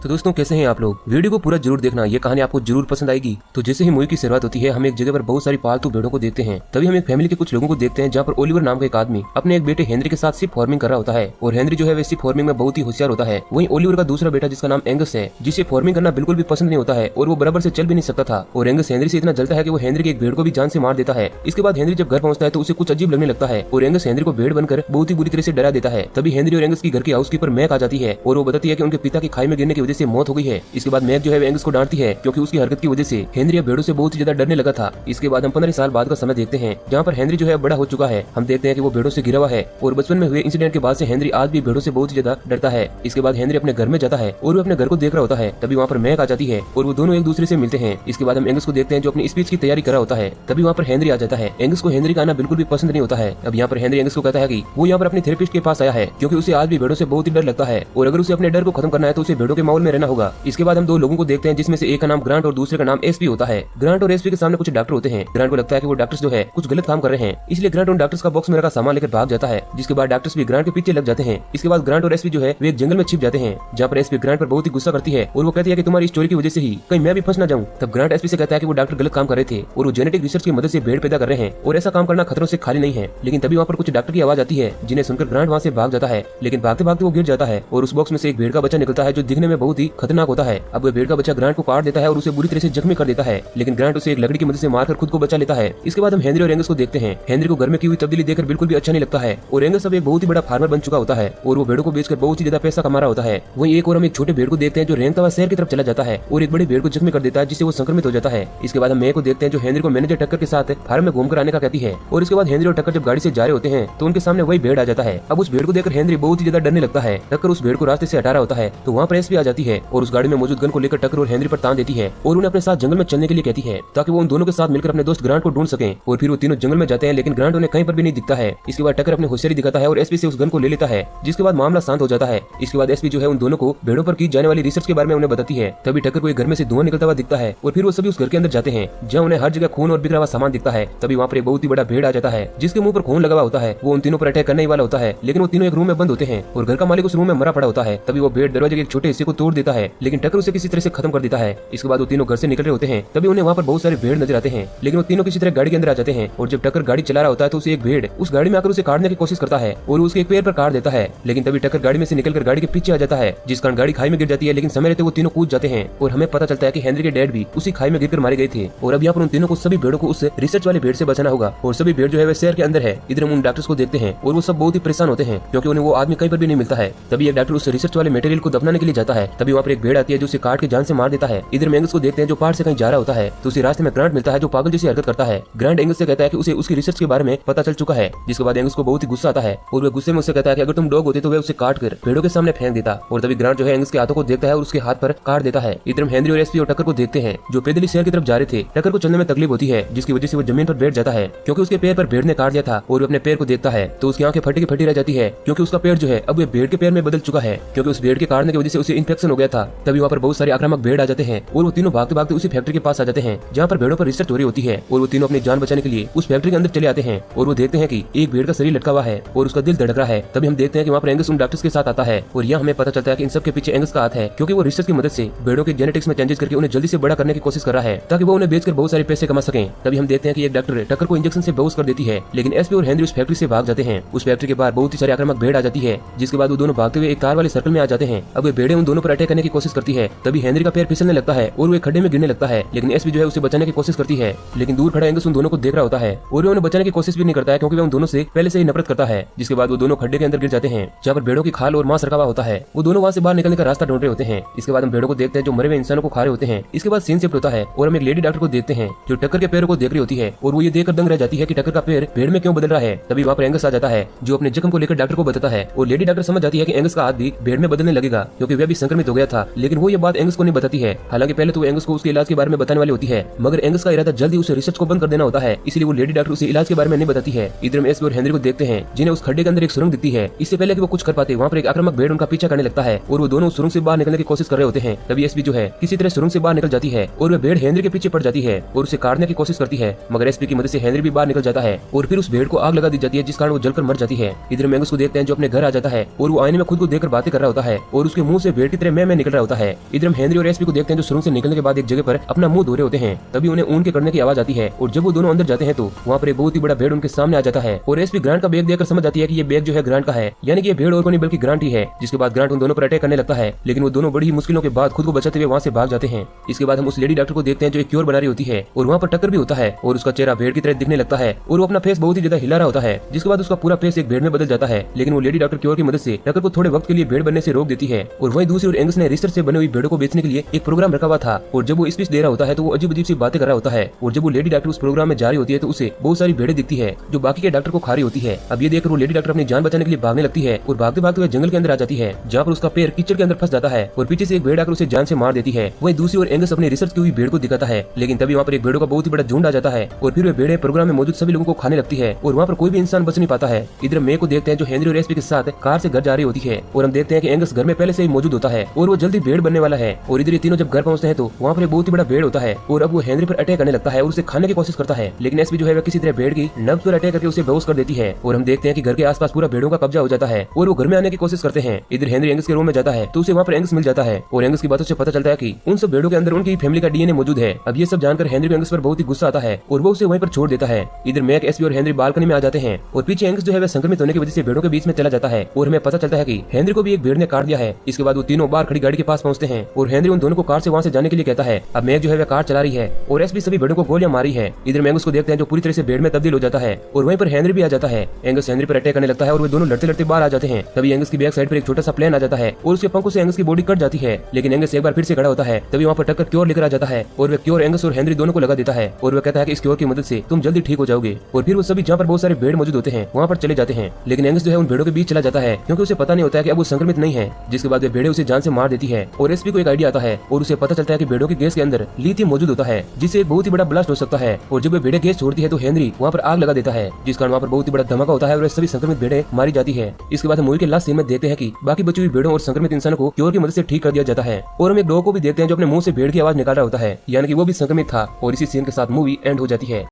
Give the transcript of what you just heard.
तो दोस्तों कैसे हैं आप लोग। वीडियो को पूरा जरूर देखना, ये कहानी आपको जरूर पसंद आएगी। तो जैसे ही मूवी की शुरुआत होती है हम एक जगह पर बहुत सारी पालतू भेड़ों को देखते हैं। तभी हम एक फैमिली के कुछ लोगों को देखते हैं जहाँ पर ओलिवर नाम का एक आदमी अपने एक बेटे हेनरी के साथ सिप फार्मिंग कर रहा होता है। और हेनरी जो है वैसी फार्मिंग में बहुत ही होशियार होता है। वहीं ओलिवर का दूसरा बेटा जिसका नाम एंगस है, जिसे फार्मिंग करना बिल्कुल भी पसंद नहीं होता है और वो बराबर से चल भी नहीं सकता था। और एंगस हेनरी से इतना जलता है कि वो हेनरी के एक भेड़ को भी जान से मार देता है। इसके बाद हेनरी जब घर पहुंचता है तो उसे कुछ अजीब लगने लगता है और एंगस हेनरी को भेड़ बनकर बहुत ही बुरी तरह से डरा देता है। तभी हेनरी और एंगस की घर की हाउसकीपर मैक आ जाती है और वो बताती है कि उनके पिता की खाई में गिरने की वजह से मौत हो गई है। इसके बाद मैक जो है एंगस को डांटती है क्योंकि उसकी हरकत की वजह से हेनरी भेड़ों से बहुत ही ज्यादा डरने लगा था। इसके बाद हम 15 साल बाद का समय देखते हैं जहाँ पर हेनरी जो है बड़ा हो चुका है। हम देखते हैं कि वो भेड़ों से घिरा हुआ है और बचपन में हुए इंसिडेंट के बाद से हेनरी आज भी भेड़ों से बहुत ही ज्यादा डरता है। इसके बाद हेनरी अपने घर में जाता है और वो अपने घर को देख रहा होता है। तभी वहाँ पर मैक आ जाती है और वो दोनों एक दूसरे से मिलते हैं। इसके बाद हम एंगस को देखते हैं जो अपनी स्पीच की तैयारी कर रहा होता है। तभी वहाँ पर हेनरी आ जाता है। एंगस को हेनरी का आना बिल्कुल भी पसंद नहीं होता है। अब यहाँ पर हेनरी एंगस को कहता है कि वो यहाँ पर अपनी थेरेपिस्ट के पास आया है क्योंकि उसे आज भी भेड़ों से बहुत ही डर लगता है और अगर उसे अपने डर को खत्म करना है तो उसे भेड़ों के माहौल में रहना होगा। इसके बाद हम दो लोगों को देखते हैं जिसमें से एक का नाम ग्रांट और दूसरे का नाम एसपी होता है। ग्रांट और एसपी के सामने कुछ डॉक्टर होते हैं। ग्रांट को लगता है कि वो डॉक्टर्स जो है कुछ गलत काम कर रहे हैं, इसलिए ग्रांट उन डॉक्टर्स का बॉक्स में रखा सामान लेकर भाग जाता है। जिसके बाद डॉक्टर्स भी ग्रांट के पीछे लग जाते हैं। इसके बाद ग्रांट और एसपी जो है वे एक जंगल में छिप जाते हैं जहाँ पर एसपी ग्रांट पर बहुत ही गुस्सा करती है और वो कहती है कि तुम्हारी स्टोरी की वजह से ही कहीं मैं भी फंस ना जाऊं। तब ग्रांट एसपी से कहता है कि वो डॉक्टर गलत काम कर रहे थे और वो जेनेटिक रिसर्च की मदद से भेड़ पैदा कर रहे हैं और ऐसा काम करना खतरों से खाली नहीं है। लेकिन तभी वहाँ पर कुछ डॉक्टर की आवाज आती है जिन्हें सुनकर ग्रांट वहाँ से भाग जाता है। लेकिन भागते भागते वो गिर जाता है और उस बॉक्स में से एक भेड़ का बच्चा निकलता है जो दिखने में बहुत ही खतरनाक होता है। अब वो भेड़ का बच्चा ग्रांट को काट देता है और उसे बुरी तरह से जख्मी कर देता है। लेकिन ग्रांट उसे एक लकड़ी की मदद से मारकर खुद को बचा लेता है। इसके बाद हम हेनरी और एंगस को देखते हैं। हेनरी को घर में की हुई तब्दीली देखकर बिल्कुल भी अच्छा नहीं लगता है और एंगस अब एक बहुत ही बड़ा फार्मर बन चुका होता है और वो भेड़ों को बेचकर बहुत ही ज्यादा पैसा कमा रहा होता है। वहीं एक और हम एक छोटे भेड़ को देखते हैं जो रेंगता हुआ शहर की तरफ चला जाता है और एक बड़ी भेड़ को जख्मी कर देता है जिससे वो संक्रमित हो जाता है। इसके बाद हम मैक को देखते हैं जो हेनरी को मैनेजर टक्कर के साथ फार्म में घूमकर आने का कहती है और इसके बाद हेनरी और टक्कर जब गाड़ी से जा रहे होते हैं तो उनके सामने वही भेड़ आ जाता है। अब उस भेड़ को देखकर हेनरी बहुत ही ज्यादा डरने लगता है। टक्कर उस भेड़ को रास्ते से हटा रहा होता है तो वहाँ पर एसपी आ जाती है और उस गाड़ी में मौजूद गन को लेकर टक्कर और हेनरी पर तान देती है और उन्हें अपने साथ जंगल में चलने के लिए कहती है ताकि वो उन दोनों के साथ मिलकर अपने दोस्त ग्रांट को ढूंढ सकें। और फिर वो तीनों जंगल में जाते हैं लेकिन ग्रांट उन्हें कहीं पर भी नहीं दिखता है। इसके बाद टक्कर अपनी होशियारी दिखाता है और एसपी से उस गन को ले लेता है जिसके बाद मामला शांत हो जाता है। इसके बाद एसपी जो है उन दोनों को भेड़ों पर की जाने वाली रिसर्च के बारे में उन्हें बताती है। तभी टक्कर को एक घर में से धुआं निकलता हुआ दिखता है और फिर वो सभी उस घर के अंदर जाते हैं जहाँ उन्हें हर जगह खून और बिखरा हुआ सामान दिखता है। तभी वहाँ पर एक बहुत ही बड़ा भेड़ आ जाता है जिसके मुंह पर खून लगा हुआ होता है। वो उन तीनों पर अटैक करने वाला होता है लेकिन वो तीनों एक रूम में बंद होते हैं और घर का मालिक उस रूम में मरा पड़ा होता है। तभी वो भेड़ दरवाजे के एक छोटे हिस्से को तोड़ देता है लेकिन टक्कर उसे किसी तरह से खत्म कर देता है। इसके बाद वो तीनों घर से निकल रहे होते हैं तभी उन्हें वहाँ पर बहुत सारे भेड़ नजर आते हैं लेकिन वो तीनों किसी तरह गाड़ी के अंदर आ जाते हैं और जब टक्कर गाड़ी चला रहा होता है तो उसे एक भेड़ उस गाड़ी में आकर उसे काटने की कोशिश करता है और उसके एक पैर पर काट देता है। लेकिन तभी टक्कर गाड़ी में से निकलकर गाड़ी के पीछे आ जाता है जिस कारण गाड़ी खाई में गिर जाती है। लेकिन समय रहते वो तीनों कूद जाते हैं और हमें पता चलता है कि हेनरी के डैड भी उसी खाई में गिरकर मारे गए थे। और अब यहाँ पर उन तीनों को सभी भेड़ों को उस रिसर्च वाले भेड़ से बचाना होगा और सभी भेड़ जो है वह शहर के अंदर है। इधर हम उन डॉक्टर्स को देखते हैं और वो सब बहुत ही परेशान होते हैं क्योंकि उन्हें वो आदमी कहीं पर भी नहीं मिलता है। तभी एक डॉक्टर उस रिसर्च वाले मटेरियल को दफनाने के लिए जाता है। तभी वहाँ पर एक भेड़ आती है जो उसे काट के जान से मार देता है। इधर एंगस को देखते हैं जो पहाड़ से कहीं जा रहा होता है तो उसे रास्ते में ग्रांट मिलता है जो पागल जैसी हरकत करता है। ग्रांट एंगस से कहता है कि उसे उसकी रिसर्च के बारे में पता चल चुका है। जिसके बाद एंगस को बहुत ही गुस्सा आता है और वह गुस्से में उससे कहता है कि अगर तुम डॉग होते तो वह उसे काट कर भेड़ों के सामने फेंक देता। और तभी ग्रांट जो है एंगस के हाथों को देखता है और उसके हाथ पर काट देता है। इधर हम हेनरी और एसपी और टक्कर को देखते हैं जो पैदल शहर की तरफ जा रहे थे। टक्कर को चलने में तकलीफ होती है जिसकी वजह से वो जमीन पर बैठ जाता है क्योंकि उसके पैर पर भेड़ ने काट दिया था और वो अपने पैर को देखता है तो उसकी आंखें फटी की फटी रह जाती है क्योंकि उसका पैर जो है अब भेड़ के पैर में बदल चुका है क्योंकि उस भेड़ के काटने की वजह से उसे इन्फेक्शन हो गया था। तभी वहाँ पर बहुत सारे आक्रामक भेड़ आ जाते हैं और वो तीनों भागते भागते उसी फैक्ट्री के पास आ जाते हैं जहाँ पर भेड़ों पर रिसर्च हो रही होती है और वो तीनों अपनी जान बचाने के लिए उस फैक्ट्री के अंदर चले आते हैं और वो देखते हैं कि एक भेड़ का शरीर लटका हुआ है और उसका दिल धड़क रहा है। तभी हम देखते हैं कि वहाँ पर एंगस उन डॉक्टर्स के साथ आता है और यह हमें पता चलता है कि इन सब के पीछे एंगस का हाथ है क्योंकि वो रिसर्च की मदद से भेड़ों के जेनेटिक्स में चेंजेस करके उन्हें जल्दी से बड़ा करने की कोशिश कर रहा है ताकि वो उन्हें बेचकर बहुत सारे पैसे कमा सकें। तभी हम देखते हैं कि एक डॉक्टर टक्कर को इंजेक्शन से बेहोश कर देती है लेकिन एसपी और हेनरी उस फैक्ट्री से भाग जाते हैं। उस फैक्ट्री के बाहर बहुत ही सारे आक्रामक भेड़ आ जाती है जिसके बाद वो दोनों भागते हुए एक तार वाले सर्कल में आ जाते हैं। अब वे भेड़ें उन दोनों पर अटैक करने की कोशिश करती है। तभी हेनरी का पैर फिसलने लगता है और वो एक खड्डे में गिरने लगता है लेकिन एसपी जो है उसे बचाने की कोशिश करती है लेकिन दूर खड़ा एंगस उन दोनों को देख रहा होता है और वो उन्हें बचाने की कोशिश भी नहीं करता है क्योंकि वह उन दोनों से पहले से ही नफरत करता है। जिसके बाद वो दोनों खड्डे के अंदर गिर जाते हैं जहाँ पर भेड़ों की खाल और मांस रखा हुआ होता है। वो दोनों वहाँ से बाहर निकलने का रास्ता ढूंढ रहे होते हैं। इसके बाद हम भेड़ों को देखते हैं जो मरे हुए इंसानों को खा रहे होते हैं। इसके बाद सीन शिफ्ट होता है और हम एक लेडी डॉक्टर को देखते हैं जो टक्कर के पैरों को देख रही होती है और वो ये देखकर दंग रह जाती है कि टक्कर का पैर भेड़ में क्यों बदल रहा है। तभी वहाँ पर एंगस आ जाता है जो अपने जख्म को लेकर डॉक्टर को बताता है और लेडी डॉक्टर समझ जाती है कि एंगस का हाथ भी भेड़ में बदलने लगेगा क्योंकि वह भी संक्रमित हो गया था। लेकिन वो ये बात एंगस को नहीं बताती है। हालांकि पहले तो वो एंगस को उसके इलाज के बारे में बताने वाली होती है मगर एंगस का इरादा जल्दी उसे रिसर्च को बंद कर देना होता है इसलिए वो लेडी डॉक्टर उसे इलाज के बारे में नहीं बताती है। इधर हम एसपी और हेनरी को देखते हैं जिन्हें उस खड्डे के अंदर एक सुरंग दिखती है। इससे पहले कि वो कुछ कर पाते वहाँ पर एक आक्रामक भेड़ उनका पीछा करने लगता है और वो दोनों सुरंग से बाहर निकलने की कोशिश कर रहे होते हैं। तभी एसपी जो है किसी तरह सुरंग से बाहर निकल जाती है और वह भेड़ हेनरी के पीछे पड़ जाती है और उसे काटने की कोशिश करती है मगर एसपी की मदद से हेनरी भी बाहर निकल जाता है और फिर उस भेड़ को आग लगा दी जाती है जिस कारण वो जलकर मर जाती है। इधर हम एंगस को देखते हैं जो अपने घर आ जाता है और वो आईने में खुद को देखकर बातें कर रहा होता है और उसके मुंह से भेड़ की तरह तरह मैं निकल रहा होता है। इधर हम हेनरी और एसपी को देखते हैं जो सुरंग से निकलने के बाद एक जगह पर अपना मुंह धो रहे होते हैं। तभी उन्हें ऊन के करने की आवाज आती है और जब वो दोनों अंदर जाते हैं तो वहाँ पर एक बहुत ही बड़ा भेड़ उनके सामने आ जाता है और एसपी ग्रांट का बैग देखकर समझ जाती है कि ये बैग जो है ग्रांट का है, यानी कि ये भेड़ और को नहीं बल्कि ग्रांट ही है। जिसके बाद ग्रांट उन दोनों पर अटैक करने लगता है, लेकिन वो दोनों बड़ी ही मुश्किलों के बाद खुद को बचाते हुए वहाँ से भाग जाते हैं। इसके बाद हम उस लेडी डॉक्टर को देखते हैं जो एक क्योर बना रही होती है और वहाँ पर टक्कर भी होता है और उसका चेहरा भेड़ की तरह दिखने लगता है और वो अपना फेस बहुत ही ज्यादा हिला रहा होता है। जिसके बाद उसका पूरा फेस एक भेड़ में बदल जाता है, लेकिन वो लेडी डॉक्टर क्योर की मदद से टक्कर को थोड़े वक्त के लिए भेड़ बनने से रोक देती है। और वहीं दूसरी ओर एंगस ने रिसर्च से बने हुई भेड़ों को बेचने के लिए एक प्रोग्राम रखा हुआ था और जब वो स्पीच दे रहा होता है तो वो अजीब अजीब सी बातें कर रहा होता है। और जब वो लेडी डॉक्टर उस प्रोग्राम में जा रही होती है तो उसे बहुत सारी भेड़ें दिखती है जो बाकी के डॉक्टर को खा रही होती है। अब ये देखकर वो लेडी डॉक्टर अपनी जान बचाने के लिए भागने लगती है और भागते भागते हुए जंगल के अंदर आ जाती है, जहाँ पर उसका पैर कीचड़ के अंदर फंस जाता है और पीछे से एक भेड़ आकर उसे जान से मार देती है। वहीं दूसरी ओर एंगस अपनी रिसर्च की हुई भेड़ को दिखाता है, लेकिन तभी वहाँ पर एक भेड़ों का बहुत ही बड़ा झुंड आ जाता है और फिर वे भेड़ें प्रोग्राम में मौजूद सभी लोगों को खाने लगती है और वहाँ पर कोई भी इंसान बच नहीं पाता है। इधर मे को देखते हैं जो हेनरी और एसपी के साथ कार से घर जा रही होती है और हम देखते हैं कि एंगस घर में पहले से ही मौजूद होता है और वो जल्दी भेड़ बनने वाला है। और इधर ये तीनों जब घर पहुंचते हैं तो वहाँ पर एक बहुत ही बड़ा भेड़ होता है और अब वो हेनरी पर अटैक करने लगता है और उसे खाने की कोशिश करता है, लेकिन एसपी जो है वह किसी तरह भेड़ की नब्ज पर अटैक करके उसे बेहोश कर देती है। और हम देखते हैं कि घर के आसपास पूरा भेड़ों का कब्जा हो जाता है और वो घर में आने की कोशिश करते हैं। इधर हेनरी एंगस के रूम में जाता है तो उसे वहाँ पर एंगस मिल जाता है और एंगस की बातों से पता चलता है कि उन सब भेड़ों के अंदर उनकी फैमिली का डीएनए मौजूद है। अब ये सब जानकर हेनरी को एंगस पर बहुत ही गुस्सा आता है और वो उसे वहीं पर छोड़ देता है। इधर मैक, एसपी और हेनरी बालकनी में आ जाते हैं और पीछे एंगस जो है वह संक्रमित होने की वजह से भेड़ों के बीच में चला जाता है और हमें पता चलता है कि हेनरी को भी एक भेड़ ने काट दिया है। इसके बाद वो तीनों बाहर खड़ी गाड़ी के पास पहुंचते हैं और हेनरी उन दोनों को कार से वहाँ से जाने के लिए कहता है। अब मैक जो है वह कार चला रही है और एसपी सभी भेड़ों को गोलियां मारी है। इधर मैंगस को देखते हैं जो पूरी तरह से भेड़ में तब्दील हो जाता है और वहीं पर हेनरी भी आ जाता है। एंगस हेनरी पर अटैक करने लगता है और वे दोनों लड़ते लड़ते बाहर आ जाते हैं। तभी एंगस की बैक साइड पर एक छोटा सा प्लेन आ जाता है और उसके पंखों से एंगस की बॉडी कट जाती है, लेकिन एंगस एक बार फिर से खड़ा होता है। तभी वहाँ पर टक्कर क्योर लेकर आ जाता है और वह क्योर एंगस और हेनरी दोनों को लगा देता है और वह कहता है कि इस क्योर की मदद से तुम जल्दी ठीक हो जाओगे। और फिर वो सभी जहाँ पर बहुत सारे भेड़ मौजूद होते हैं वहाँ पर चले जाते हैं, लेकिन एंगस जो है उन भेड़ों के बीच चला जाता है क्योंकि उसे पता नहीं होता है कि अब वो संक्रमित नहीं है। जिसके बाद वे भेड़ें उसे जान से मार देती है और एसपी को एक आइडिया आता है और उसे पता चलता है कि भेड़ों की गैस के अंदर लिथियम मौजूद होता है जिससे एक बहुत ही बड़ा ब्लास्ट हो सकता है। और जब वे भेड़ें गैस छोड़ती है तो हेनरी वहाँ पर आग लगा देता है, जिस कारण वहाँ पर बहुत ही बड़ा धमाका होता है और सभी संक्रमित भेड़ें मारी जाती है। इसके बाद हम मूवी के लास्ट सीन में देखते हैं कि बाकी बची हुई भेड़ों और संक्रमित इंसानों को क्योर की मदद से ठीक कर दिया जाता है और हम एक डॉग को भी देखते हैं जो अपने मुंह से भेड़ की आवाज निकाल रहा होता है, यानी कि वो भी संक्रमित था। और इसी सीन के साथ मूवी एंड हो जाती है।